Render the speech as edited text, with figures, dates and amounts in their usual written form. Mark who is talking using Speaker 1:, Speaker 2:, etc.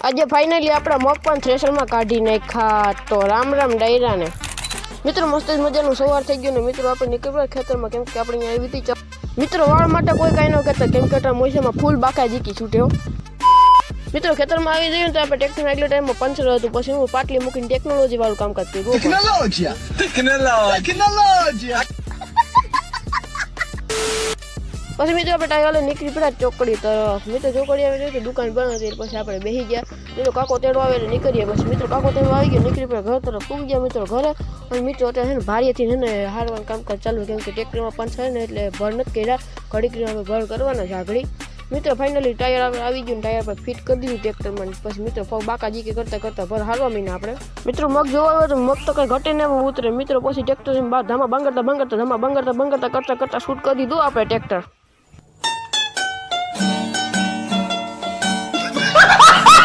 Speaker 1: આજે ફાઇનલી આપણા મગ પણ થ્રેશરમાં કાઢી નાખ્યા. તો રામ રામ ડાયરાને મિત્રો, મસ્ત જ મજાનું સવાર થઈ ગયું ને મિત્રો આપણે નીકળ્યા ખેતરમાં, કેમ કે આપણે અહીંયા આવી હતી મિત્રો. વાળ માટે કોઈ કાંઈ ન કહેતા, કેમ કે મોસમમાં ફૂલ બાકા જીકી છૂટ્યો મિત્રો. ખેતરમાં આવી જઈએ તો આપણે ટ્રેક્ટર આગલા ટાઈમમાં પંચર હતું, પછી હું પાટલી મૂકીને ટેકનોલોજી વાળું કામકાજ કર્યું. પછી મિત્રો આપણે ટાઈવાલે નીકળી પડ્યા ચોકડી તરફ. મિત્રો ચોકડી આવી તો દુકાન બંધ હતી, પછી આપણે બેસી ગયા. મિત્રો કાકો તેડવા આવે એટલે નીકળીએ. પછી મિત્રો કાકો તેડવા આવી ગયા, નીકળી પડ્યા ઘર તરફ પૂગી ગયા મિત્રો ઘરે. અને મિત્રો અત્યારે છે ને ભારીએથી છે ને હારવાનું કામકાજ ચાલુ, કેમ કે ટ્રેક્ટરમાં પંચર ને એટલે ભર નથી કર્યા. ઘડીક અમે ભર કરવાના ઝાઘડી મિત્રો. ફાઇનલી ટાયર આવી ગયું, ટાયર પર ફિટ કરી દીધું ટ્રેક્ટરમાં. પછી મિત્રો બાકાજી કે કરતા કરતા ભર હારવા મીના આપણે મિત્રો. મગ જોવા આવે તો મગ તો કઈ ઘટે ને ઉતરે મિત્રો. પછી ટ્રેક્ટર ધામા બંગરતા કરતા કરતા શૂટ કરી દીધું આપણે ટ્રેક્ટર.